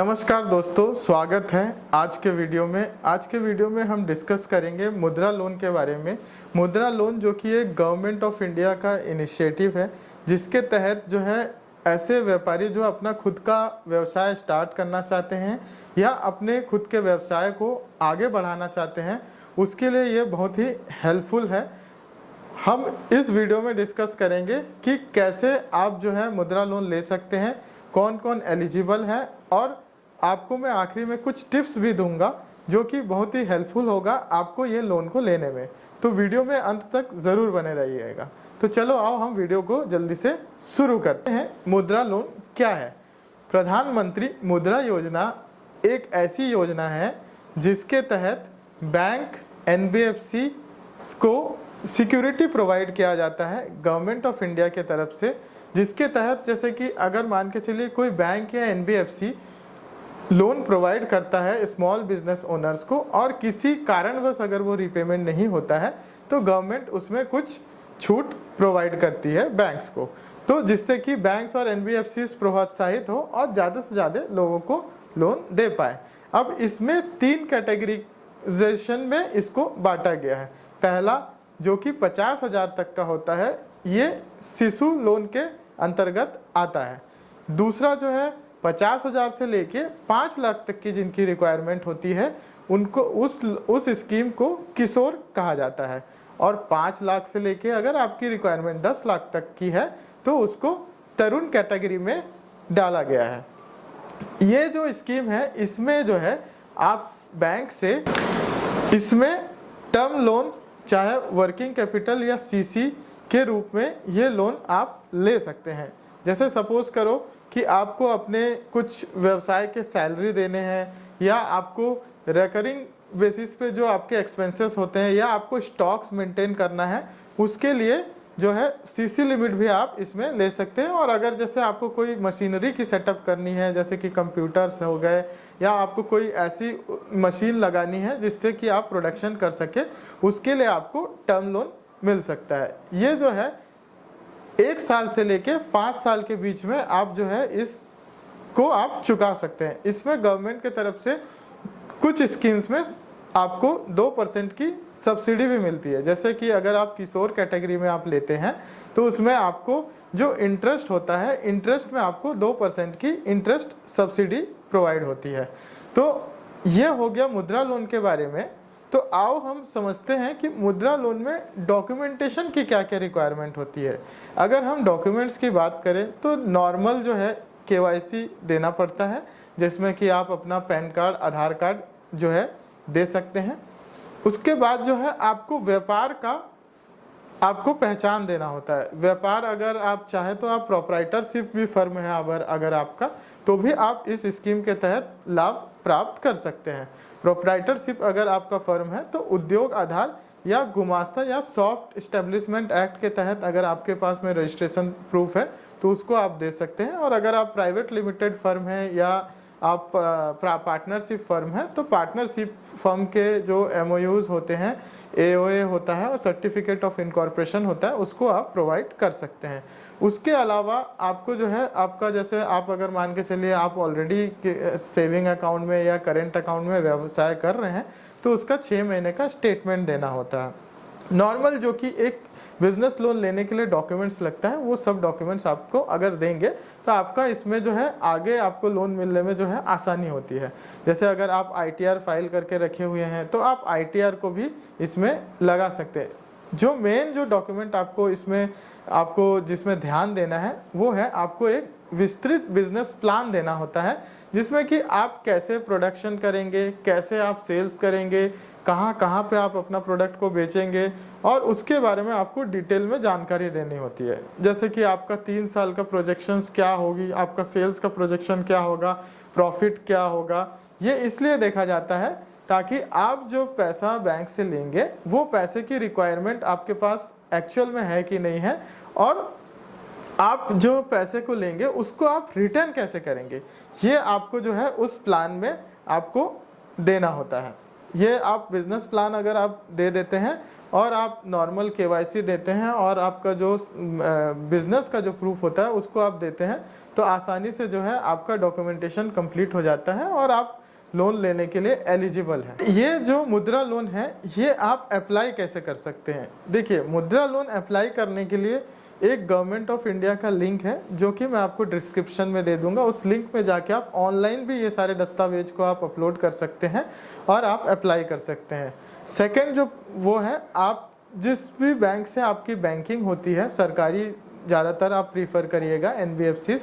नमस्कार दोस्तों, स्वागत है आज के वीडियो में हम डिस्कस करेंगे मुद्रा लोन के बारे में। मुद्रा लोन जो कि एक गवर्नमेंट ऑफ इंडिया का इनिशिएटिव है, जिसके तहत जो है ऐसे व्यापारी जो अपना खुद का व्यवसाय स्टार्ट करना चाहते हैं या अपने खुद के व्यवसाय को आगे बढ़ाना चाहते हैं, उसके लिए ये बहुत ही हेल्पफुल है। हम इस वीडियो में डिस्कस करेंगे कि कैसे आप जो है मुद्रा लोन ले सकते हैं, कौन कौन एलिजिबल है, और आपको मैं आखिरी में कुछ टिप्स भी दूंगा जो कि बहुत ही हेल्पफुल होगा आपको ये लोन को लेने में। तो वीडियो में अंत तक ज़रूर बने रहिएगा। तो चलो आओ हम वीडियो को जल्दी से शुरू करते हैं। मुद्रा लोन क्या है? प्रधानमंत्री मुद्रा योजना एक ऐसी योजना है जिसके तहत बैंक NBFC को सिक्योरिटी प्रोवाइड किया जाता है गवर्नमेंट ऑफ इंडिया के तरफ से, जिसके तहत जैसे कि अगर मान के चलिए कोई बैंक या NBFC लोन प्रोवाइड करता है स्मॉल बिजनेस ओनर्स को और किसी कारणवश अगर वो रिपेमेंट नहीं होता है तो गवर्नमेंट उसमें कुछ छूट प्रोवाइड करती है बैंक्स को, तो जिससे कि बैंक्स और NBFCs प्रोत्साहित हो और ज़्यादा से ज़्यादा लोगों को लोन दे पाए। अब इसमें 3 कैटेगराइजेशन में इसको बांटा गया है। पहला जो कि 50,000 तक का होता है, ये शिशु लोन के अंतर्गत आता है। दूसरा जो है 50,000 से लेके 5 लाख तक की जिनकी रिक्वायरमेंट होती है उनको उस स्कीम को किशोर कहा जाता है, और 5 लाख से लेके अगर आपकी रिक्वायरमेंट 10 लाख तक की है तो उसको तरुण कैटेगरी में डाला गया है। ये जो स्कीम है इसमें जो है आप बैंक से इसमें टर्म लोन चाहे वर्किंग कैपिटल या CC के रूप में ये लोन आप ले सकते हैं। जैसे सपोज करो कि आपको अपने कुछ व्यवसाय के सैलरी देने हैं या आपको रिकरिंग बेसिस पे जो आपके एक्सपेंसेस होते हैं या आपको स्टॉक्स मेंटेन करना है, उसके लिए जो है CC लिमिट भी आप इसमें ले सकते हैं। और अगर जैसे आपको कोई मशीनरी की सेटअप करनी है, जैसे कि कंप्यूटर्स हो गए, या आपको कोई ऐसी मशीन लगानी है जिससे कि आप प्रोडक्शन कर सके, उसके लिए आपको टर्म लोन मिल सकता है। ये जो है 1 साल से लेके 5 साल के बीच में आप जो है इसको आप चुका सकते हैं। इसमें गवर्नमेंट की तरफ से कुछ स्कीम्स में आपको 2% की सब्सिडी भी मिलती है। जैसे कि अगर आप किशोर कैटेगरी में आप लेते हैं तो उसमें आपको जो इंटरेस्ट होता है, इंटरेस्ट में आपको 2% की इंटरेस्ट सब्सिडी प्रोवाइड होती है। तो ये हो गया मुद्रा लोन के बारे में। तो आओ हम समझते हैं कि मुद्रा लोन में डॉक्यूमेंटेशन की क्या क्या रिक्वायरमेंट होती है। अगर हम डॉक्यूमेंट्स की बात करें तो नॉर्मल जो है KYC देना पड़ता है, जिसमें कि आप अपना पैन कार्ड, आधार कार्ड जो है दे सकते हैं। उसके बाद जो है आपको व्यापार का आपको पहचान देना होता है। व्यापार अगर आप चाहें तो आप प्रोप्राइटरशिप भी फर्म है अगर आपका, तो भी आप इस स्कीम के तहत लाभ प्राप्त कर सकते हैं। प्रोप्राइटरशिप अगर आपका फर्म है तो उद्योग आधार या गुमास्ता या सॉफ्ट एस्टेब्लिशमेंट एक्ट के तहत अगर आपके पास में रजिस्ट्रेशन प्रूफ है तो उसको आप दे सकते हैं। और अगर आप प्राइवेट लिमिटेड फर्म है या आप पार्टनरशिप फर्म है तो पार्टनरशिप फर्म के जो MOUs होते हैं, AOA होता है और सर्टिफिकेट ऑफ इनकॉर्पोरेशन होता है, उसको आप प्रोवाइड कर सकते हैं। उसके अलावा आपको जो है आपका जैसे आप अगर मान के चलिए आप ऑलरेडी सेविंग अकाउंट में या करेंट अकाउंट में व्यवसाय कर रहे हैं तो उसका 6 महीने का स्टेटमेंट देना होता है। नॉर्मल जो कि एक बिजनेस लोन लेने के लिए डॉक्यूमेंट्स लगता है, वो सब डॉक्यूमेंट्स आपको अगर देंगे तो आपका इसमें जो है आगे आपको लोन मिलने में जो है आसानी होती है। जैसे अगर आप ITR फाइल करके रखे हुए हैं तो आप ITR को भी इसमें लगा सकते हैं। जो मेन जो डॉक्यूमेंट आपको इसमें आपको जिसमें ध्यान देना है वो है आपको एक विस्तृत बिजनेस प्लान देना होता है, जिसमें कि आप कैसे प्रोडक्शन करेंगे, कैसे आप सेल्स करेंगे, कहाँ कहाँ पे आप अपना प्रोडक्ट को बेचेंगे, और उसके बारे में आपको डिटेल में जानकारी देनी होती है। जैसे कि आपका 3 साल का प्रोजेक्शंस क्या होगी, आपका सेल्स का प्रोजेक्शन क्या होगा, प्रॉफिट क्या होगा। ये इसलिए देखा जाता है ताकि आप जो पैसा बैंक से लेंगे वो पैसे की रिक्वायरमेंट आपके पास एक्चुअल में है कि नहीं है, और आप जो पैसे को लेंगे उसको आप रिटर्न कैसे करेंगे, ये आपको जो है उस प्लान में आपको देना होता है। ये आप बिजनेस प्लान अगर आप दे देते हैं और आप नॉर्मल केवाईसी देते हैं और आपका जो बिजनेस का जो प्रूफ होता है उसको आप देते हैं, तो आसानी से जो है आपका डॉक्यूमेंटेशन कंप्लीट हो जाता है और आप लोन लेने के लिए एलिजिबल है। ये जो मुद्रा लोन है ये आप अप्लाई कैसे कर सकते हैं? देखिए, मुद्रा लोन अप्लाई करने के लिए एक गवर्नमेंट ऑफ इंडिया का लिंक है जो कि मैं आपको डिस्क्रिप्शन में दे दूंगा। उस लिंक में जाके आप ऑनलाइन भी ये सारे दस्तावेज को आप अपलोड कर सकते हैं और आप अप्लाई कर सकते हैं। सेकंड जो वो है, आप जिस भी बैंक से आपकी बैंकिंग होती है, सरकारी ज़्यादातर आप प्रीफर करिएगा NBFCs,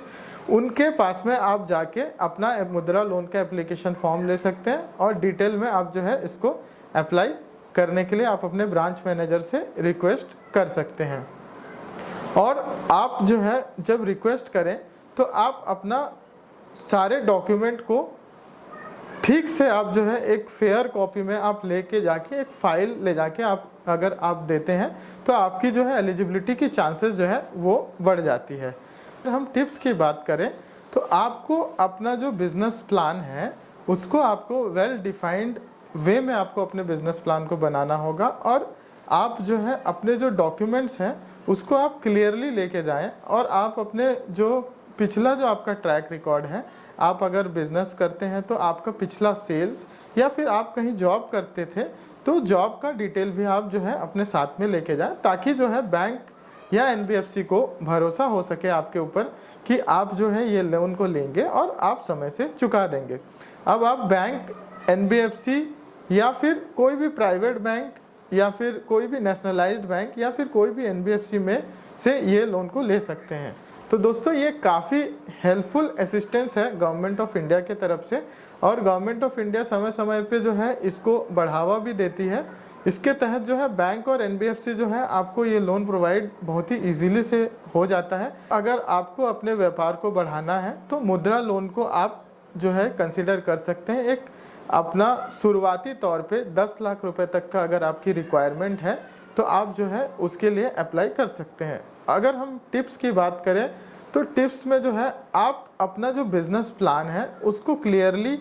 उनके पास में आप जाके अपना मुद्रा लोन का एप्लीकेशन फॉर्म ले सकते हैं और डिटेल में आप जो है इसको अप्लाई करने के लिए आप अपने ब्रांच मैनेजर से रिक्वेस्ट कर सकते हैं। और आप जो है जब रिक्वेस्ट करें तो आप अपना सारे डॉक्यूमेंट को ठीक से आप जो है एक फेयर कॉपी में आप लेके जाके एक फाइल ले जाके आप अगर आप देते हैं तो आपकी जो है एलिजिबिलिटी की चांसेस जो है वो बढ़ जाती है। हम टिप्स की बात करें तो आपको अपना जो बिजनेस प्लान है उसको आपको वेल डिफाइंड वे में आपको अपने बिजनेस प्लान को बनाना होगा और आप जो है अपने जो डॉक्यूमेंट्स हैं उसको आप क्लियरली लेके जाएं और आप अपने जो पिछला जो आपका ट्रैक रिकॉर्ड है, आप अगर बिजनेस करते हैं तो आपका पिछला सेल्स या फिर आप कहीं जॉब करते थे तो जॉब का डिटेल भी आप जो है अपने साथ में लेके जाएं, ताकि जो है बैंक या NBFC को भरोसा हो सके आपके ऊपर कि आप जो है ये लोन को लेंगे और आप समय से चुका देंगे। अब आप बैंक, NBFC या फिर कोई भी प्राइवेट बैंक या फिर कोई भी नेशनलाइज्ड बैंक या फिर कोई भी NBFC में से ये लोन को ले सकते हैं। तो दोस्तों, ये काफ़ी हेल्पफुल असिस्टेंस है गवर्नमेंट ऑफ इंडिया के तरफ से और गवर्नमेंट ऑफ इंडिया समय समय पे जो है इसको बढ़ावा भी देती है। इसके तहत जो है बैंक और NBFC जो है आपको ये लोन प्रोवाइड बहुत ही इजीली से हो जाता है। अगर आपको अपने व्यापार को बढ़ाना है तो मुद्रा लोन को आप जो है कंसिडर कर सकते हैं। एक अपना शुरुआती तौर पे 10 लाख रुपए तक का अगर आपकी रिक्वायरमेंट है तो आप जो है उसके लिए अप्लाई कर सकते हैं। अगर हम टिप्स की बात करें तो टिप्स में जो है आप अपना जो बिजनेस प्लान है उसको क्लियरली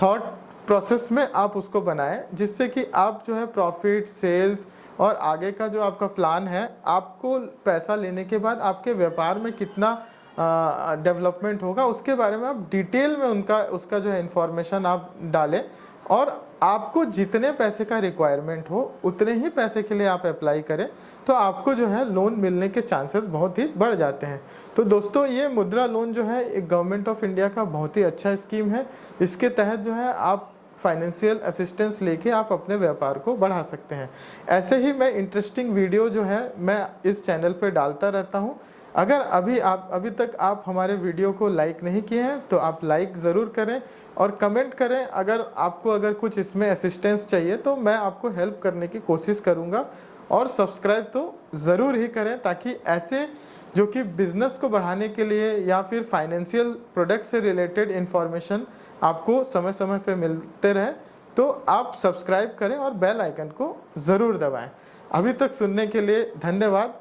थॉट प्रोसेस में आप उसको बनाएं, जिससे कि आप जो है प्रॉफिट, सेल्स और आगे का जो आपका प्लान है, आपको पैसा लेने के बाद आपके व्यापार में कितना डेवलपमेंट होगा उसके बारे में आप डिटेल में उसका जो है इंफॉर्मेशन आप डालें और आपको जितने पैसे का रिक्वायरमेंट हो उतने ही पैसे के लिए आप अप्लाई करें तो आपको जो है लोन मिलने के चांसेस बहुत ही बढ़ जाते हैं। तो दोस्तों, ये मुद्रा लोन जो है एक गवर्नमेंट ऑफ इंडिया का बहुत ही अच्छा स्कीम है। इसके तहत जो है आप फाइनेंशियल असिस्टेंस लेके आप अपने व्यापार को बढ़ा सकते हैं। ऐसे ही मैं इंटरेस्टिंग वीडियो जो है मैं इस चैनल पर डालता रहता हूँ। अगर अभी तक आप हमारे वीडियो को लाइक नहीं किए हैं तो आप लाइक ज़रूर करें और कमेंट करें। अगर कुछ इसमें असिस्टेंस चाहिए तो मैं आपको हेल्प करने की कोशिश करूंगा और सब्सक्राइब तो ज़रूर ही करें, ताकि ऐसे जो कि बिज़नेस को बढ़ाने के लिए या फिर फाइनेंशियल प्रोडक्ट से रिलेटेड इन्फॉर्मेशन आपको समय समय पे मिलते रहे। तो आप सब्सक्राइब करें और बेल आइकन को ज़रूर दबाएं। अभी तक सुनने के लिए धन्यवाद।